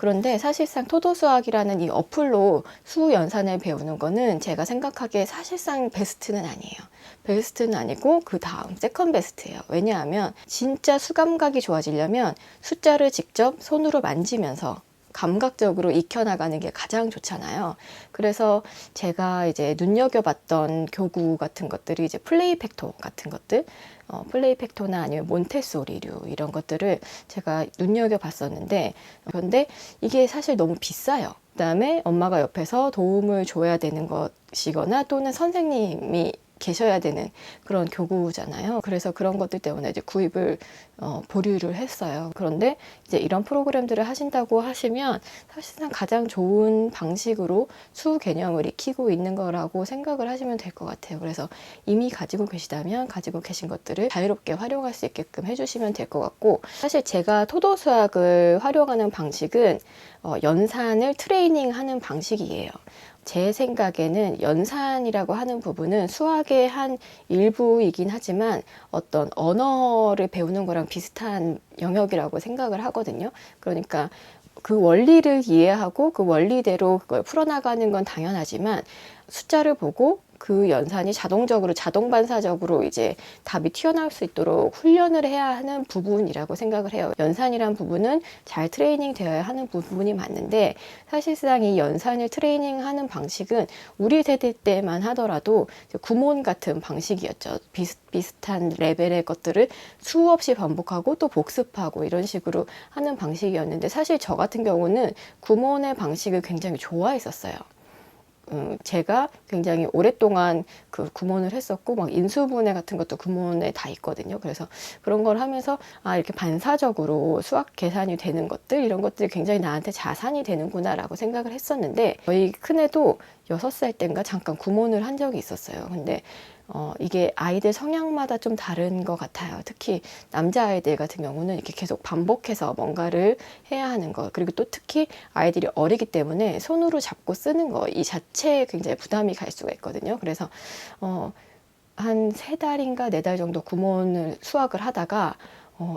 그런데 사실상 토도수학이라는 이 어플로 수연산을 배우는 거는 제가 생각하기에 사실상 베스트는 아니에요. 베스트는 아니고 그 다음 세컨 베스트예요. 왜냐하면 진짜 수감각이 좋아지려면 숫자를 직접 손으로 만지면서 감각적으로 익혀나가는 게 가장 좋잖아요. 그래서 제가 이제 눈여겨봤던 교구 같은 것들이 이제 플레이팩토 같은 것들, 플레이팩토나 아니면 몬테소리류 이런 것들을 제가 눈여겨봤었는데, 그런데 이게 사실 너무 비싸요. 그다음에 엄마가 옆에서 도움을 줘야 되는 것이거나 또는 선생님이 계셔야 되는 그런 교구잖아요. 그래서 그런 것들 때문에 이제 구입을 보류를 했어요. 그런데 이제 이런 프로그램들을 하신다고 하시면 사실상 가장 좋은 방식으로 수 개념을 익히고 있는 거라고 생각을 하시면 될 것 같아요. 그래서 이미 가지고 계시다면 가지고 계신 것들을 자유롭게 활용할 수 있게끔 해주시면 될 것 같고, 사실 제가 토도 수학을 활용하는 방식은 연산을 트레이닝하는 방식이에요. 제 생각에는 연산이라고 하는 부분은 수학의 한 일부이긴 하지만 어떤 언어를 배우는 거랑 비슷한 영역이라고 생각을 하거든요. 그러니까 그 원리를 이해하고 그 원리대로 그걸 풀어나가는 건 당연하지만 숫자를 보고 그 연산이 자동적으로 자동 반사적으로 이제 답이 튀어나올 수 있도록 훈련을 해야 하는 부분이라고 생각을 해요. 연산이란 부분은 잘 트레이닝 되어야 하는 부분이 맞는데, 사실상 이 연산을 트레이닝하는 방식은 우리 세대 때만 하더라도 구몬 같은 방식이었죠. 비슷한 레벨의 것들을 수없이 반복하고 또 복습하고 이런 식으로 하는 방식이었는데, 사실 저 같은 경우는 구몬의 방식을 굉장히 좋아했었어요. 제가 굉장히 오랫동안 그 구몬을 했었고, 막 인수분해 같은 것도 구몬에 다 있거든요. 그래서 그런 걸 하면서 이렇게 반사적으로 수학 계산이 되는 것들, 이런 것들이 굉장히 나한테 자산이 되는구나라고 생각을 했었는데, 저희 큰애도 6살 때인가 잠깐 구몬을 한 적이 있었어요. 근데 이게 아이들 성향마다 좀 다른 것 같아요. 특히 남자아이들 같은 경우는 이렇게 계속 반복해서 뭔가를 해야 하는 거, 그리고 또 특히 아이들이 어리기 때문에 손으로 잡고 쓰는 거, 이 자체에 굉장히 부담이 갈 수가 있거든요. 그래서 한 3달인가 4달 정도 구몬을 수학을 하다가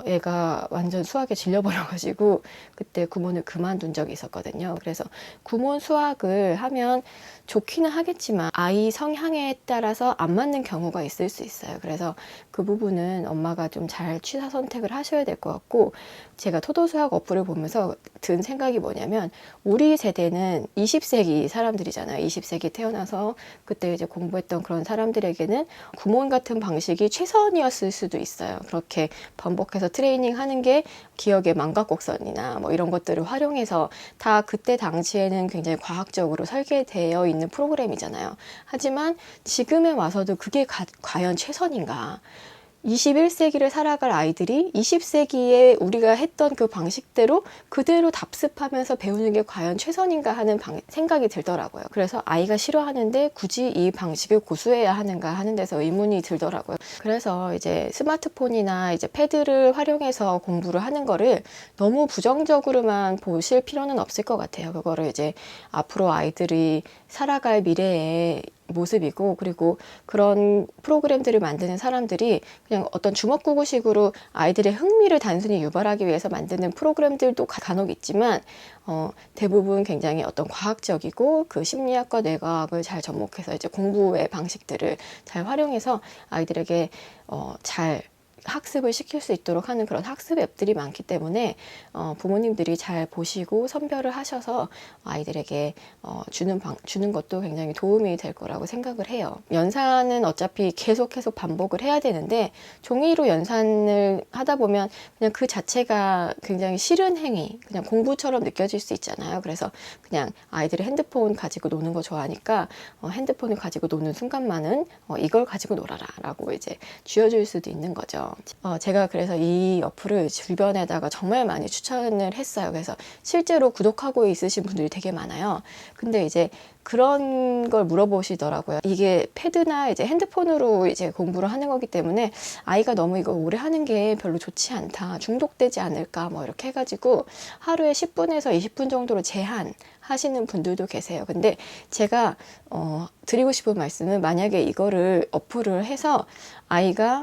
애가 완전 수학에 질려버려가지고 그때 구몬을 그만둔 적이 있었거든요. 그래서 구몬 수학을 하면 좋기는 하겠지만 아이 성향에 따라서 안 맞는 경우가 있을 수 있어요. 그래서 그 부분은 엄마가 좀 잘 취사 선택을 하셔야 될 것 같고, 제가 토도수학 어플을 보면서 든 생각이 뭐냐면, 우리 세대는 20세기 사람들이잖아요. 20세기 태어나서 그때 이제 공부했던 그런 사람들에게는 구몬 같은 방식이 최선이었을 수도 있어요. 그렇게 반복해서 트레이닝 하는 게 기억의 망각곡선이나 뭐 이런 것들을 활용해서 다 그때 당시에는 굉장히 과학적으로 설계되어 있는 프로그램이잖아요. 하지만 지금에 와서도 그게 과연 최선인가? 21세기를 살아갈 아이들이 20세기에 우리가 했던 그 방식대로 그대로 답습하면서 배우는 게 과연 최선인가 하는 생각이 들더라고요. 그래서 아이가 싫어하는데 굳이 이 방식을 고수해야 하는가 하는 데서 의문이 들더라고요. 그래서 이제 스마트폰이나 이제 패드를 활용해서 공부를 하는 거를 너무 부정적으로만 보실 필요는 없을 것 같아요. 그거를 이제 앞으로 아이들이 살아갈 미래의 모습이고, 그리고 그런 프로그램들을 만드는 사람들이 그냥 어떤 주먹구구식으로 아이들의 흥미를 단순히 유발하기 위해서 만드는 프로그램들도 간혹 있지만, 대부분 굉장히 어떤 과학적이고 그 심리학과 뇌과학을 잘 접목해서 이제 공부의 방식들을 잘 활용해서 아이들에게 잘 학습을 시킬 수 있도록 하는 그런 학습 앱들이 많기 때문에 부모님들이 잘 보시고 선별을 하셔서 아이들에게 주는 것도 굉장히 도움이 될 거라고 생각을 해요. 연산은 어차피 계속 반복을 해야 되는데, 종이로 연산을 하다 보면 그냥 그 자체가 굉장히 싫은 행위, 그냥 공부처럼 느껴질 수 있잖아요. 그래서 그냥 아이들이 핸드폰 가지고 노는 거 좋아하니까 핸드폰을 가지고 노는 순간만은 이걸 가지고 놀아라 라고 이제 쥐어줄 수도 있는 거죠. 제가 그래서 이 어플을 주변에다가 정말 많이 추천을 했어요. 그래서 실제로 구독하고 있으신 분들이 되게 많아요. 근데 이제 그런 걸 물어보시더라고요. 이게 패드나 이제 핸드폰으로 이제 공부를 하는 거기 때문에 아이가 너무 이거 오래 하는 게 별로 좋지 않다, 중독되지 않을까, 뭐 이렇게 해가지고 하루에 10분에서 20분 정도로 제한하시는 분들도 계세요. 근데 제가 드리고 싶은 말씀은, 만약에 이거를 어플을 해서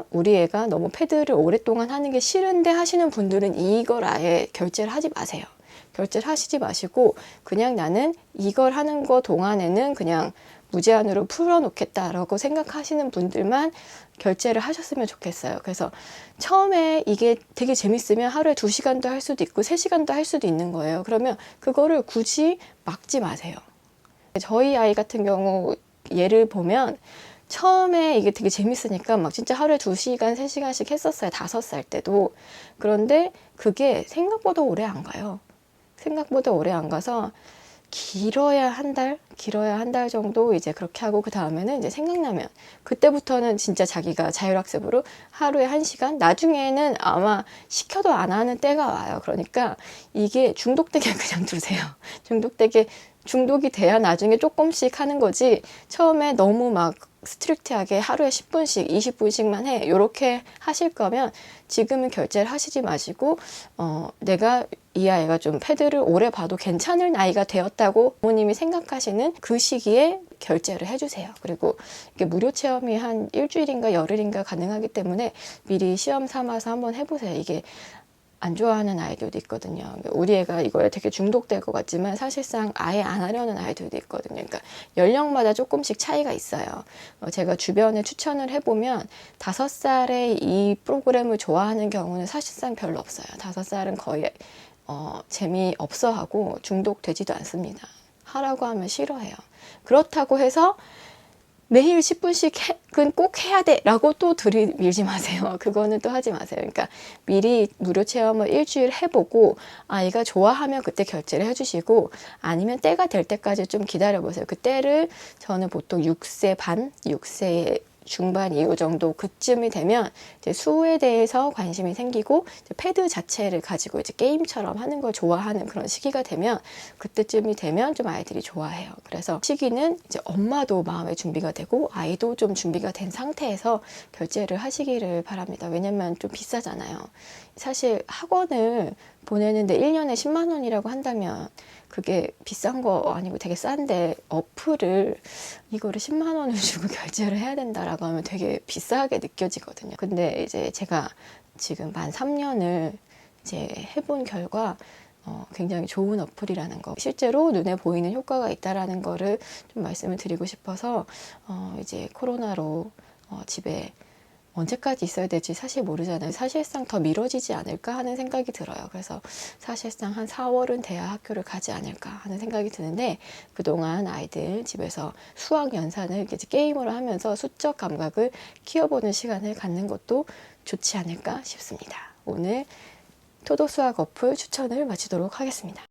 우리 애가 너무 패드를 오랫동안 하는 게 싫은데 하시는 분들은 이걸 아예 결제를 하지 마세요. 결제를 하시지 마시고 그냥 나는 이걸 하는 거 동안에는 그냥 무제한으로 풀어놓겠다라고 생각하시는 분들만 결제를 하셨으면 좋겠어요. 그래서 처음에 이게 되게 재밌으면 하루에 2시간도 할 수도 있고 3시간도 할 수도 있는 거예요. 그러면 그거를 굳이 막지 마세요. 저희 아이 같은 경우 예를 보면 처음에 이게 되게 재밌으니까 막 진짜 하루에 2시간, 3시간씩 했었어요. 5살 때도. 그런데 그게 생각보다 오래 안 가요. 생각보다 오래 안 가서 길어야 한 달 정도 이제 그렇게 하고 그 다음에는 이제 생각나면 그때부터는 진짜 자기가 자율학습으로 하루에 1시간 나중에는 아마 시켜도 안 하는 때가 와요. 그러니까 이게 중독되게 그냥 두세요. 중독이 돼야 나중에 조금씩 하는 거지 처음에 너무 막 스트릭트하게 하루에 10분씩 20분씩만 해 이렇게 하실 거면 지금은 결제를 하시지 마시고 내가 이 아이가 좀 패드를 오래 봐도 괜찮을 나이가 되었다고 부모님이 생각하시는 그 시기에 결제를 해주세요. 그리고 이게 무료 체험이 한 일주일인가 열흘인가 가능하기 때문에 미리 시험 삼아서 한번 해보세요. 이게 안 좋아하는 아이들도 있거든요. 우리 애가 이거에 되게 중독될 것 같지만 사실상 아예 안 하려는 아이들도 있거든요. 그러니까 연령마다 조금씩 차이가 있어요. 제가 주변에 추천을 해보면 5살에 이 프로그램을 좋아하는 경우는 사실상 별로 없어요. 5살은 거의 재미없어 하고 중독되지도 않습니다. 하라고 하면 싫어해요. 그렇다고 해서 매일 10분씩은 꼭 해야 돼 라고 또 들이밀지 마세요. 그거는 또 하지 마세요. 그러니까 미리 무료 체험을 일주일 해보고 아이가 좋아하면 그때 결제를 해주시고 아니면 때가 될 때까지 좀 기다려보세요. 그 때를 저는 보통 6세 반, 6세 중반 이후 정도 그쯤이 되면 이제 수에 대해서 관심이 생기고 이제 패드 자체를 가지고 이제 게임처럼 하는 걸 좋아하는 그런 시기가 되면 그때쯤이 되면 좀 아이들이 좋아해요. 그래서 시기는 이제 엄마도 마음의 준비가 되고 아이도 좀 준비가 된 상태에서 결제를 하시기를 바랍니다. 왜냐면 좀 비싸잖아요. 사실 학원을 보내는데 1년에 10만 원이라고 한다면 그게 비싼 거 아니고 되게 싼데 어플을 이거를 10만 원을 주고 결제를 해야 된다라고 하면 되게 비싸게 느껴지거든요. 근데 이제 제가 지금 만 3년을 이제 해본 결과 굉장히 좋은 어플이라는 거, 실제로 눈에 보이는 효과가 있다라는 거를 좀 말씀을 드리고 싶어서 이제 코로나로 집에 언제까지 있어야 될지 사실 모르잖아요. 사실상 더 미뤄지지 않을까 하는 생각이 들어요. 그래서 사실상 한 4월은 돼야 학교를 가지 않을까 하는 생각이 드는데 그동안 아이들 집에서 수학 연산을 게임으로 하면서 수적 감각을 키워보는 시간을 갖는 것도 좋지 않을까 싶습니다. 오늘 토도 수학 어플 추천을 마치도록 하겠습니다.